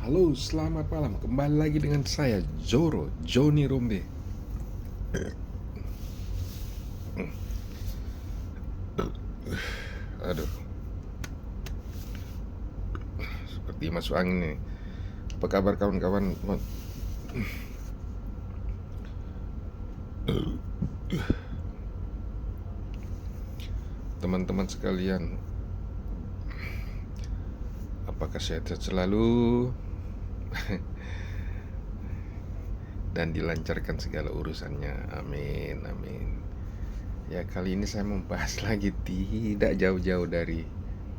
Halo, selamat malam. Kembali lagi dengan saya, Joni Rombe. Aduh, seperti masuk angin nih. Apa kabar kawan-kawan? Teman-teman sekalian, apakah sehat selalu dan dilancarkan segala urusannya? Amin, amin. Ya, kali ini saya membahas lagi tidak jauh-jauh dari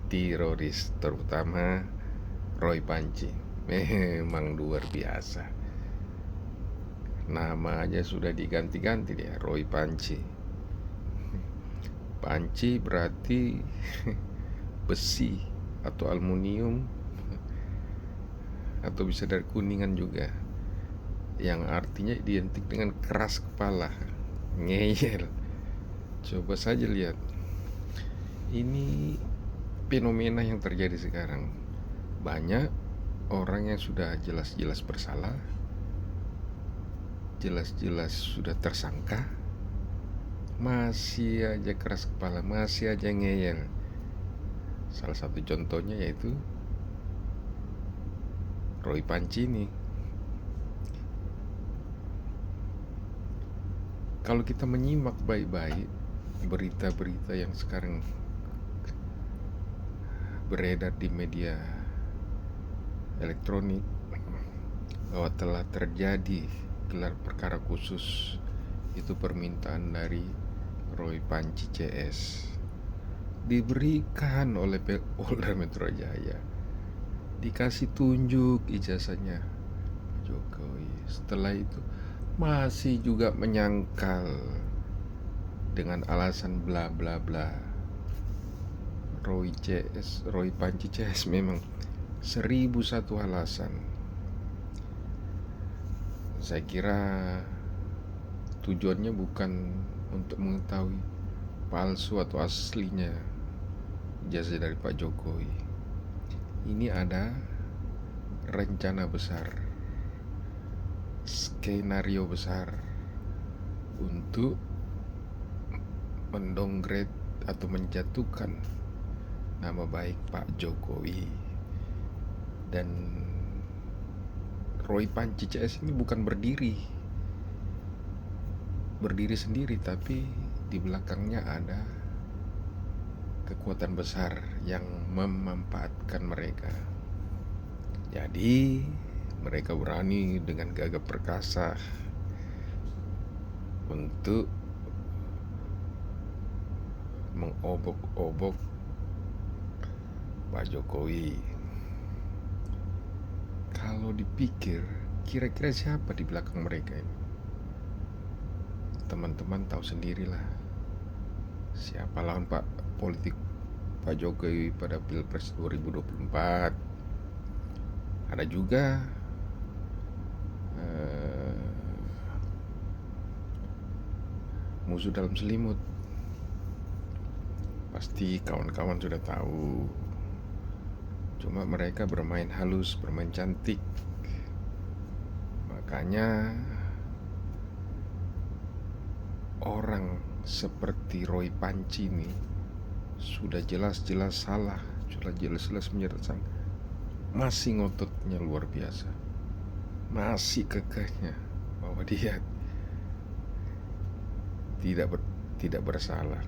teroris, terutama Roy Panci. Memang luar biasa. Nama aja sudah diganti-ganti dia, Roy Panci. Panci berarti besi atau aluminium, atau bisa dari kuningan juga, yang artinya identik dengan keras kepala, ngeyel. Coba saja lihat, ini fenomena yang terjadi sekarang. Banyak orang yang sudah jelas-jelas bersalah, jelas-jelas sudah tersangka, masih aja keras kepala, masih aja ngeyel. Salah satu contohnya yaitu Roy Panci ini. Kalau kita menyimak baik-baik berita-berita yang sekarang beredar di media elektronik, bahwa telah terjadi gelar perkara khusus, itu permintaan dari Roy Panci CS, diberikan oleh Polda Metro Jaya, dikasih tunjuk ijazahnya Jokowi. Setelah itu masih juga menyangkal dengan alasan bla bla bla. Roy Panci CS memang 1001 alasan. Saya kira tujuannya bukan untuk mengetahui palsu atau aslinya ijazah dari Pak Jokowi. Ini ada rencana besar, skenario besar untuk mendowngrade atau menjatuhkan nama baik Pak Jokowi. Dan Roy Panci CS ini bukan berdiri sendiri, tapi di belakangnya ada kekuatan besar yang memanfaatkan mereka. Jadi mereka berani dengan gagah perkasa untuk mengobok-obok Pak Jokowi. Kalau dipikir, kira-kira siapa di belakang mereka ini? Teman-teman tahu sendirilah siapa lawan politik Pak Jokowi pada Pilpres 2024. Ada juga musuh dalam selimut. Pasti kawan-kawan sudah tahu. Cuma mereka bermain halus, bermain cantik. Makanya orang seperti Roy Panci ini sudah jelas-jelas salah, sudah jelas-jelas menyeret sang, masih ngototnya luar biasa, masih kekehnya bahwa dia tidak bersalah.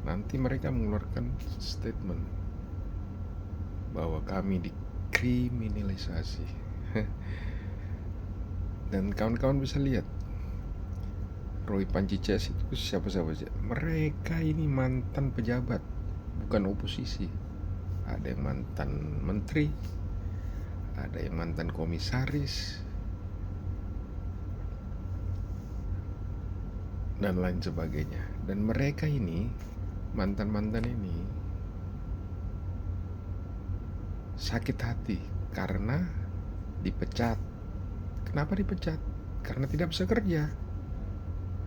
Nanti mereka mengeluarkan statement bahwa kami dikriminalisasi. Dan kawan-kawan bisa lihat Roy Panci CS itu siapa-siapa saja. Mereka ini mantan pejabat, bukan oposisi. Ada yang mantan menteri, ada yang mantan komisaris, dan lain sebagainya. Dan mereka ini, mantan-mantan ini, sakit hati karena dipecat. Kenapa dipecat? Karena tidak bisa kerja.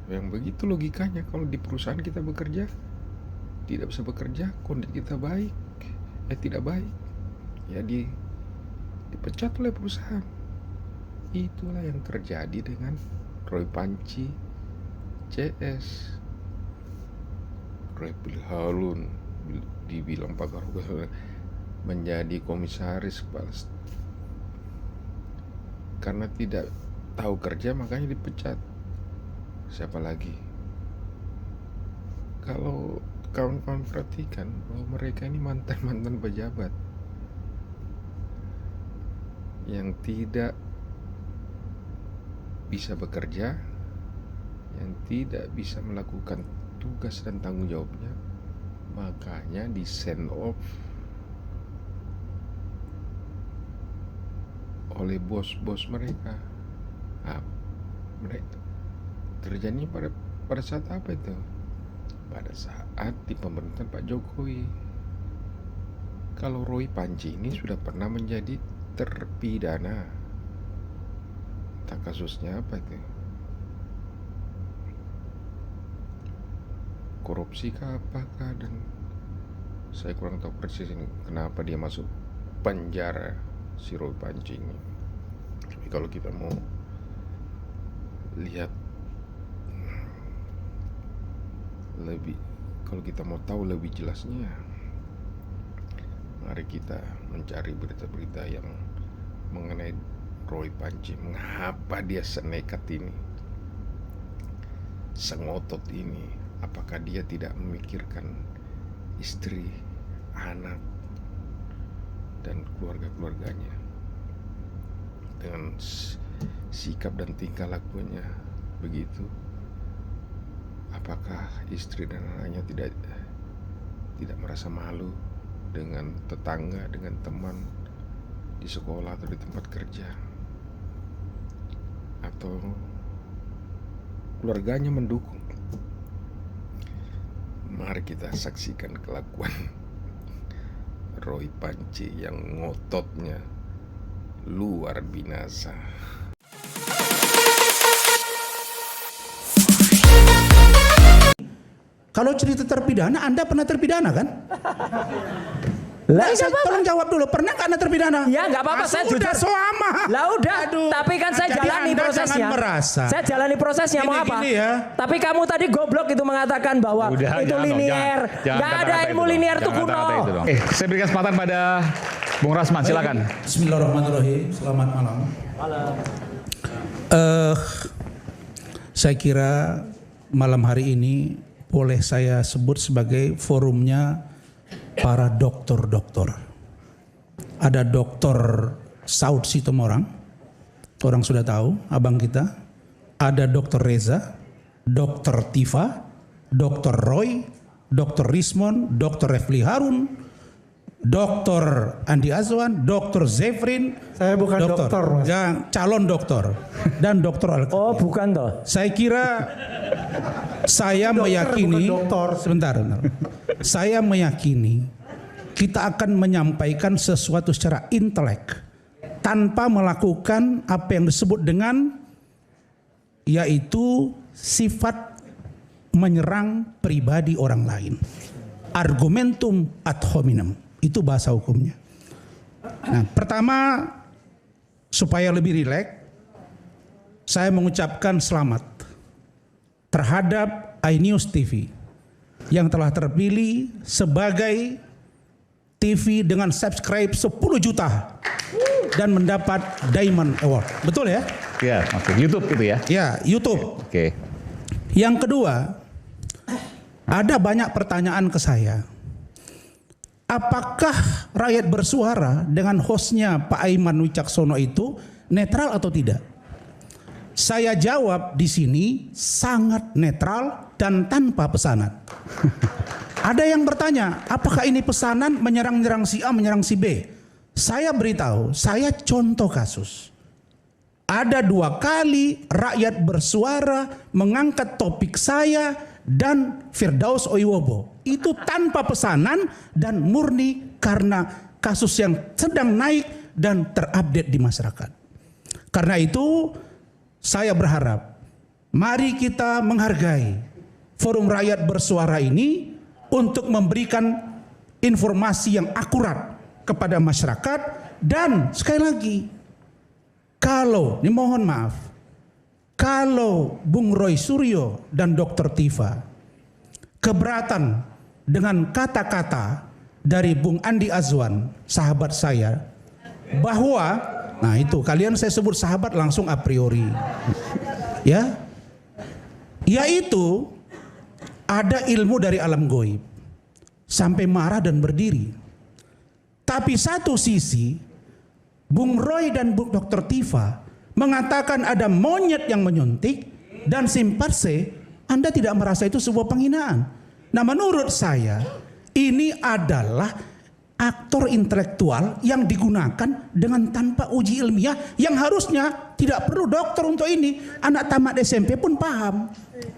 Yang begitu logikanya. Kalau di perusahaan kita bekerja, tidak bisa bekerja, kondisi kita baik, tidak baik, ya dipecat oleh perusahaan. Itulah yang terjadi dengan Roy Panci CS. Roy Pilhalun dibilang pakar menjadi komisaris kepala karena tidak tahu kerja, makanya dipecat. Siapa lagi? Kalau kawan-kawan perhatikan bahwa mereka ini mantan-mantan pejabat yang tidak bisa bekerja, yang tidak bisa melakukan tugas dan tanggung jawabnya, makanya di send off oleh bos-bos mereka. Mereka terjadinya pada saat apa itu? Pada saat di pemerintahan Pak Jokowi. Kalau Roy Panci ini sudah pernah menjadi terpidana, entah kasusnya apa itu, korupsi kah apakah, dan saya kurang tahu persis ini kenapa dia masuk penjara si Roy Panci ini. Tapi kalau kita mau lihat lebih, kalau kita mau tahu lebih jelasnya, mari kita mencari berita-berita yang mengenai Roy Panci. Mengapa dia senekat ini, sengotot ini? Apakah dia tidak memikirkan istri, anak, dan keluarga-keluarganya? Dengan sikap dan tingkah lakunya begitu, apakah istri dan anaknya tidak merasa malu dengan tetangga, dengan teman di sekolah atau di tempat kerja? Atau keluarganya mendukung? Mari kita saksikan kelakuan Roy Panci yang ngototnya luar binasa. Kalau cerita terpidana, Anda pernah terpidana kan? Lah, saya tolong jawab dulu, pernah nggak Anda terpidana? Ya nggak apa-apa, saya sudah jujur. selama. Lah udah, tapi kan saya Jadi jalani Anda prosesnya. jangan merasa. Saya jalani prosesnya, mau apa? Gini ya. Tapi kamu tadi goblok itu mengatakan bahwa Udah, itu jangan linier. dong, jangan Nggak ada kata-kata ilmu itu linier dong. itu Jangan kuno. kata-kata itu dong. Saya berikan kesempatan pada Bung Rasman, silakan. Bismillahirrahmanirrahim. Selamat malam. Saya kira malam hari ini boleh saya sebut sebagai forumnya para dokter-dokter. Ada Dokter Saud Sitomorang, orang sudah tahu, abang kita. Ada Dokter Reza, Dokter Tifa, Dokter Roy, Dokter Rismon, Dokter Refli Harun, Dokter Andi Azwan, Dokter Zefrin. Saya bukan dokter, Mas. Yang calon dokter. Dan Dokter Al. Oh bukan toh. Saya kira saya meyakini, bukan dokter. sebentar. Saya meyakini kita akan menyampaikan sesuatu secara intelek tanpa melakukan apa yang disebut dengan yaitu sifat menyerang pribadi orang lain. Argumentum ad hominem, itu bahasa hukumnya. Nah, pertama supaya lebih rileks, saya mengucapkan selamat terhadap iNews TV yang telah terpilih sebagai TV dengan subscribe 10 juta dan mendapat Diamond Award. Betul ya? Ya, oke. YouTube gitu ya? Ya, YouTube. Oke. Yang kedua, ada banyak pertanyaan ke saya. Apakah rakyat bersuara dengan hostnya Pak Aiman Wicaksono itu netral atau tidak? Saya jawab di sini sangat netral dan tanpa pesanan. Ada yang bertanya, apakah ini pesanan menyerang si A, menyerang si B? Saya beritahu, saya contoh kasus. Ada 2 kali rakyat bersuara mengangkat topik saya dan Firdaus Oiwobo. Itu tanpa pesanan dan murni karena kasus yang sedang naik dan terupdate di masyarakat. Karena itu saya berharap mari kita menghargai forum rakyat bersuara ini untuk memberikan informasi yang akurat kepada masyarakat Dan sekali lagi, kalau, ini mohon maaf, kalau Bung Roy Suryo dan Dr. Tifa keberatan dengan kata-kata dari Bung Andi Azwan, sahabat saya, bahwa, nah itu kalian saya sebut sahabat langsung a priori, ya, yaitu ada ilmu dari alam goib, sampai marah dan berdiri. Tapi satu sisi, Bung Roy dan Bung Dr. Tifa mengatakan ada monyet yang menyuntik dan simpatse, Anda tidak merasa itu sebuah penghinaan. Nah, menurut saya ini adalah aktor intelektual yang digunakan dengan tanpa uji ilmiah yang harusnya tidak perlu dokter untuk ini. Anak tamat SMP pun paham.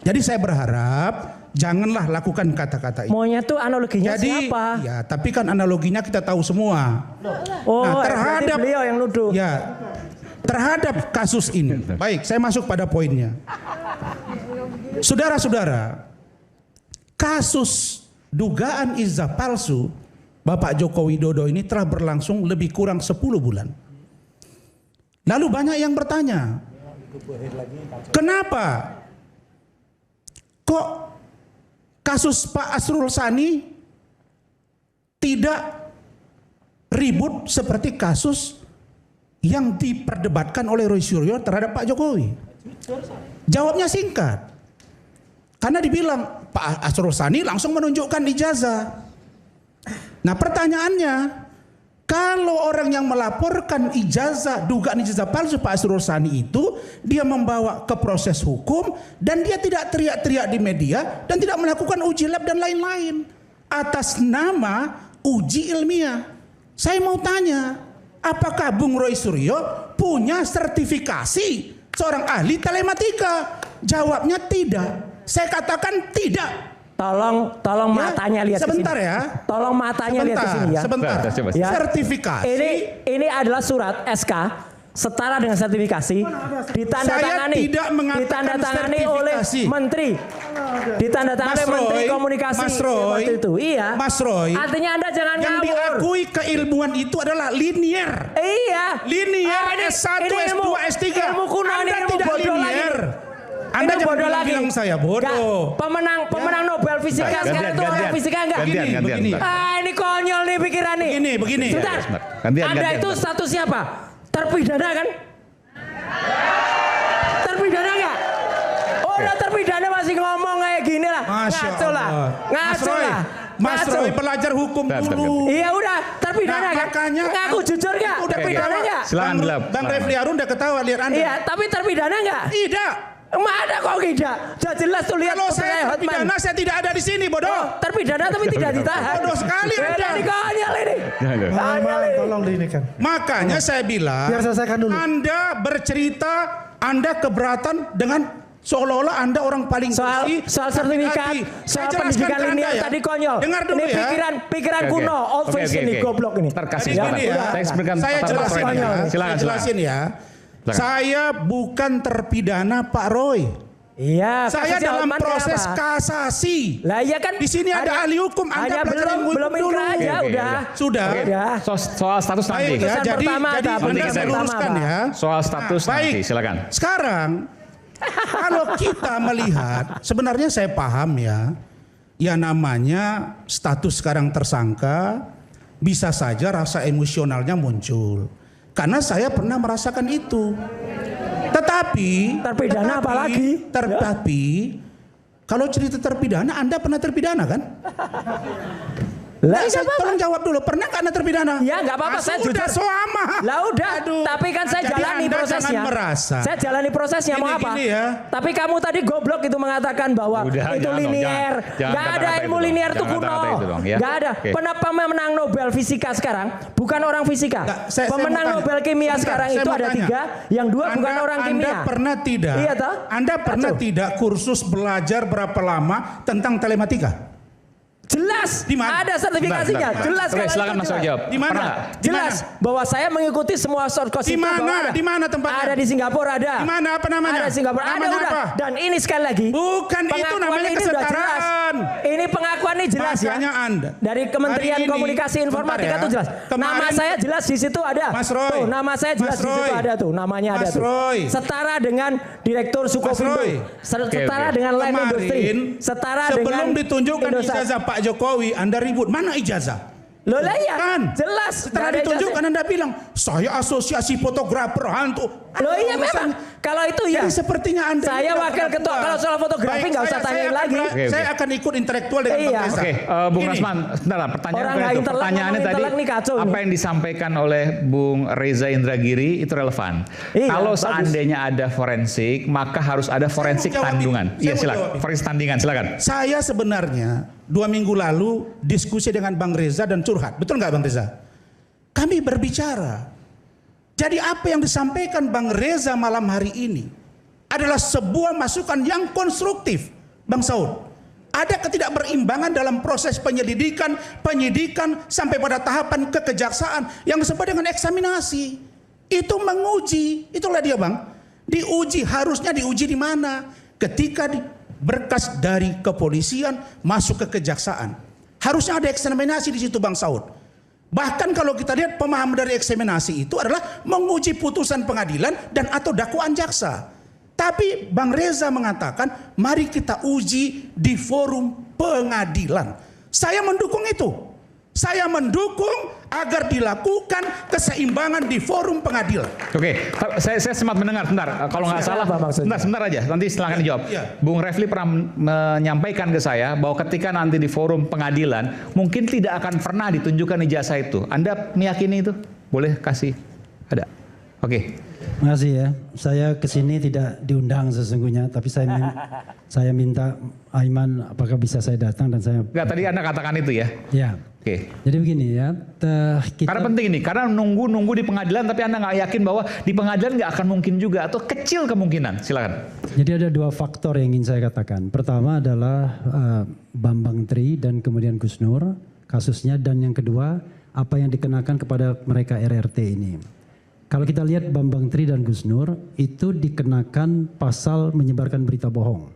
Jadi saya berharap janganlah lakukan kata-kata itu. Monyet tuh analoginya Jadi, siapa? ya, tapi kan analoginya kita tahu semua. Oh, Nah, terhadap beliau yang nuduh. Ya, terhadap kasus ini. Baik, saya masuk pada poinnya. Saudara-saudara, kasus dugaan ijazah palsu Bapak Joko Widodo ini telah berlangsung lebih kurang 10 bulan. Lalu banyak yang bertanya, kenapa kok kasus Pak Asrul Sani tidak ribut seperti kasus yang diperdebatkan oleh Roy Suryo terhadap Pak Jokowi? Jawabnya singkat. Karena dibilang Pak Asrul Sani langsung menunjukkan ijazah. Nah, pertanyaannya, kalau orang yang melaporkan ijazah, dugaan ijazah palsu Pak Asrul Sani itu, dia membawa ke proses hukum dan dia tidak teriak-teriak di media dan tidak melakukan uji lab dan lain-lain atas nama uji ilmiah. Saya mau tanya, apakah Bung Roy Suryo punya sertifikasi seorang ahli telematika? Jawabnya tidak. Saya katakan tidak. Tolong matanya lihat sebentar ke sini. ya. Tolong matanya lihat ke sini ya. Sebentar. Ya. Sertifikasi. Ini adalah surat SK setara dengan sertifikasi ditandatangani oleh menteri. Ditandatangani oleh Menteri Komunikasi waktu itu. Iya. Mas Roy. Artinya Anda jangan yang ngawur. diakui keilmuan itu adalah linier. Iya. Linier S1, S2, S3. Ilmu kuno ini, ilmu tidak bodoh linier. lagi. Anda Ini jangan bodoh lagi. bilang saya bodoh. Pemenang Nobel Fisika sekarang itu orang fisika enggak? Begini. Ini konyol nih pikiran nih. Begini. Sebentar. Anda itu status siapa? Terpidana kan? Terpidana enggak? Oh, udah terpidana masih ngomong kayak gini lah. Ngaco lah. Mas Roy belajar hukum dulu. Iya udah, terpidana kan? Makanya ngaku jujur enggak? Udah Terpidana enggak? Silakan Bang Refli Harun udah ketawa lihat Anda. Iya, tapi terpidana enggak? Tidak. Mana kok tidak? Sudah jelas tuh lihat. Kalau saya terpidana saya tidak ada di sini, bodoh. Oh, terpidana tapi tidak ditahan. Bodoh sekali Anda. Ini konyol ini. Tolong diinikan. Makanya saya bilang, Biar selesaikan dulu. Anda bercerita, Anda keberatan dengan seolah-olah Anda orang paling bersih. Soal sertifikat, soal pendidikan linear tadi konyol. Dengar dulu ini ya. pikiran kuno, old fashion ini, goblok ini. Terkasih Jadi gini ya, saya jelasin ya. Saya jelasin ya. Saya bukan terpidana Pak Roy. Iya, Saya dalam Hotman proses apa? kasasi. Lah iya kan. Di sini ada ahli hukum. Anda belajar ilmu belum hukum dulu. inkrah aja udah. Sudah. Udah. Soal status nanti. Baik ya, Kesan jadi pertama apa? Anda Pendidikan saya pertama luruskan apa? ya. Soal status Baik. nanti, silakan. Sekarang kalau kita melihat, sebenarnya saya paham ya. Ya namanya status sekarang tersangka, bisa saja rasa emosionalnya muncul. Karena saya pernah merasakan itu. Tetapi kalau cerita terpidana, Anda pernah terpidana kan? Lah saya tolong jawab dulu, pernah nggak Anda terpidana? Ya nggak apa-apa, saya jujur. Sama. Lah udah, tapi kan saya Jadi jalani Anda prosesnya. jangan merasa. Saya jalani prosesnya mau apa? Gini ya. Tapi kamu tadi goblok itu mengatakan bahwa Udah, itu jangan dong, linier. jangan Nggak ada kata-kata ilmu itu linier dong. itu Jangan kuno. kata-kata itu dong, ya. Nggak ada. Oke. Pemenang Nobel Fisika sekarang bukan orang fisika. Saya Pemenang mau tanya. Nobel Kimia Sebentar, sekarang saya itu mau ada tanya. 3, yang 2 bukan orang kimia. Anda pernah tidak? Iya toh? Anda pernah Kacau. tidak kursus belajar berapa lama tentang telematika? Jelas, Di mana? ada sertifikasinya. Bentar. Jelas. Oke, kalau silakan itu Mas jelas. jawab. Di mana? Pernah nggak? Di Jelas mana? bahwa saya mengikuti semua shortcut Di itu mana? bahwa ada. Di mana tempatnya? Ada di Singapura ada. Di mana? Apa namanya? Ada di Singapura. Ada Namanya udah. apa? Dan ini sekali lagi. Bukan itu pengakuan namanya ini udah jelas. kesetaraan. Ini pengakuan ini jelas Makanya ya. Anda. Dari Kementerian Hari ini, Komunikasi Informatika bentar ya. itu jelas. Nama Kemarin- saya jelas di situ ada. Mas Roy. Tuh, nama saya jelas Mas di situ Roy. ada tuh. Namanya ada Mas tuh. Roy. Setara dengan Direktur Sukovindo. Roy. Setara Oke. dengan Land Kemarin, Industri. Setara dengan sebelum ditunjukkan Indosat. ijazah Pak Jokowi, Anda ribut. Mana ijazah? Loh lah iya, Kan? jelas. Setelah Nggak ada ditunjukkan ijazah. Anda bilang, saya asosiasi fotografer hantu. Loh iya Urusan- memang. Kalau itu ya. Jadi sepertinya Anda Saya ini nggak wakil pernah ketua. puas. Kalau soal fotografi Baik, nggak usah tanyain lagi. Oke, Saya oke. akan ikut intelektual dengan Iya. Bang Reza. Oke, Bung Ini, Rasman, sebentar, pertanyaan Orang bukan nggak itu. intelek, Pertanyaannya ngomong tadi, intelek nih kacau apa nih. yang disampaikan oleh Bung Reza Indragiri itu relevan. Iya, Kalau bagus. seandainya ada forensik, maka harus ada forensik jawab ini. tandungan. Saya Iya, mau silakan. jawab ini. Forensik tandingan, silakan. Saya sebenarnya 2 minggu lalu diskusi dengan Bang Reza dan curhat. Betul nggak Bang Reza? Kami berbicara. Jadi apa yang disampaikan Bang Reza malam hari ini adalah sebuah masukan yang konstruktif, Bang Saud. Ada ketidakberimbangan dalam proses penyidikan sampai pada tahapan kekejaksaan yang disebut dengan eksaminasi. Itu menguji, itulah dia Bang. Diuji, harusnya diuji di mana? Ketika berkas dari kepolisian masuk ke kejaksaan. Harusnya ada eksaminasi di situ Bang Saud. Bahkan kalau kita lihat pemahaman dari eksaminasi itu adalah menguji putusan pengadilan dan atau dakwaan jaksa. Tapi Bang Reza mengatakan mari kita uji di forum pengadilan. Saya mendukung itu. Saya mendukung agar dilakukan keseimbangan di forum pengadilan. Oke, saya sempat mendengar, sebentar. Kalau nggak salah, apa maksudnya? sebentar aja. Nanti silakan dijawab. Iya. Bung Refli pernah menyampaikan ke saya bahwa ketika nanti di forum pengadilan, mungkin tidak akan pernah ditunjukkan ijazah itu. Anda meyakini itu? Boleh kasih? Ada? Oke. Makasih ya. Saya kesini tidak diundang sesungguhnya, tapi saya minta Aiman apakah bisa saya datang dan saya. Enggak, tadi Anda katakan itu ya. Ya. Oke. Jadi begini ya. Karena penting ini, karena nunggu di pengadilan tapi Anda nggak yakin bahwa di pengadilan nggak akan mungkin juga atau kecil kemungkinan. Silakan. Jadi ada 2 faktor yang ingin saya katakan. Pertama adalah Bambang Tri dan kemudian Gus Nur kasusnya, dan yang kedua apa yang dikenakan kepada mereka RRT ini. Kalau kita lihat Bambang Tri dan Gus Nur itu dikenakan pasal menyebarkan berita bohong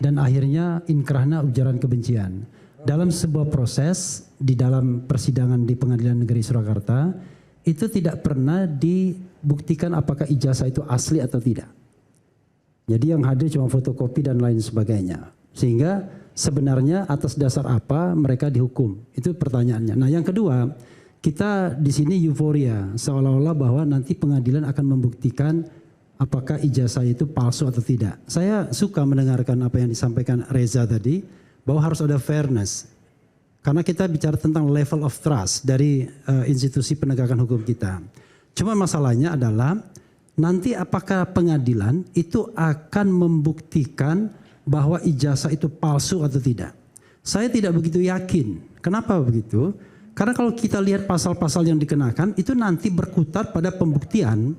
dan akhirnya inkrahna ujaran kebencian. Dalam sebuah proses di dalam persidangan di Pengadilan Negeri Surakarta itu tidak pernah dibuktikan apakah ijazah itu asli atau tidak. Jadi yang hadir cuma fotokopi dan lain sebagainya. Sehingga sebenarnya atas dasar apa mereka dihukum? Itu pertanyaannya. Nah, yang kedua, kita di sini euforia seolah-olah bahwa nanti pengadilan akan membuktikan apakah ijazah itu palsu atau tidak. Saya suka mendengarkan apa yang disampaikan Reza tadi bahwa harus ada fairness. Karena kita bicara tentang level of trust dari institusi penegakan hukum kita. Cuma masalahnya adalah nanti apakah pengadilan itu akan membuktikan bahwa ijazah itu palsu atau tidak. Saya tidak begitu yakin. Kenapa begitu? Karena kalau kita lihat pasal-pasal yang dikenakan itu nanti berkutat pada pembuktian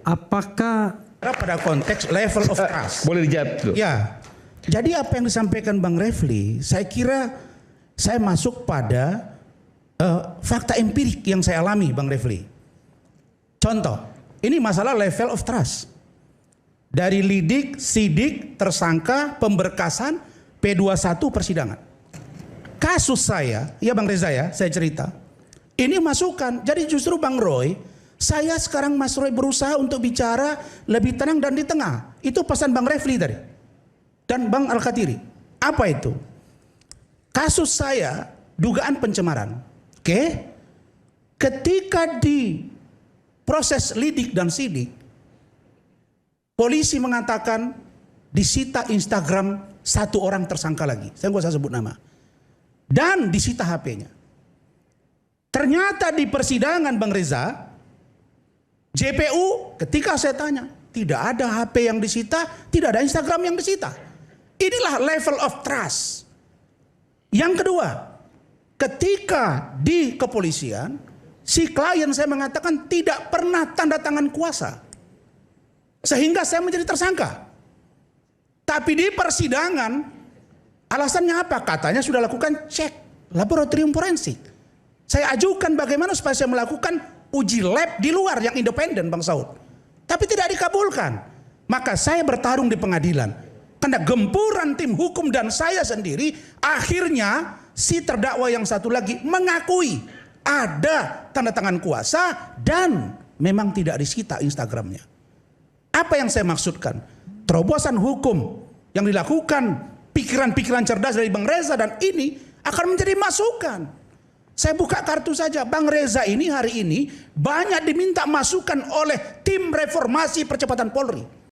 apakah Pada konteks level of trust. Boleh dijawab dulu. Ya. Jadi apa yang disampaikan Bang Refli, saya kira saya masuk pada fakta empirik yang saya alami Bang Refli. Contoh, ini masalah level of trust. Dari lidik, sidik, tersangka, pemberkasan, P21 persidangan. Kasus saya, ya Bang Reza ya, saya cerita. Ini masukan, jadi justru Bang Roy, saya sekarang Mas Roy berusaha untuk bicara lebih tenang dan di tengah. Itu pesan Bang Refli tadi. Dan Bang Al-Khatiri. Apa itu? Kasus saya, dugaan pencemaran. Oke? Ketika di proses lidik dan sidik, polisi mengatakan disita Instagram 1 orang tersangka lagi. Saya nggak usah sebut nama. Dan disita HP-nya. Ternyata di persidangan Bang Reza, JPU ketika saya tanya, tidak ada HP yang disita, tidak ada Instagram yang disita. Inilah level of trust. Yang kedua, ketika di kepolisian, si klien saya mengatakan tidak pernah tanda tangan kuasa. Sehingga saya menjadi tersangka. Tapi di persidangan, alasannya apa? Katanya sudah lakukan cek. laboratorium forensik. Saya ajukan bagaimana supaya saya melakukan uji lab di luar yang independen, Bang Saud. Tapi tidak dikabulkan. Maka saya bertarung di pengadilan. Karena gempuran tim hukum dan saya sendiri, akhirnya si terdakwa yang satu lagi mengakui ada tanda tangan kuasa dan memang tidak disita Instagramnya. Apa yang saya maksudkan? Terobosan hukum yang dilakukan, pikiran-pikiran cerdas dari Bang Reza dan ini akan menjadi masukan. Saya buka kartu saja, Bang Reza ini hari ini banyak diminta masukan oleh tim reformasi percepatan Polri.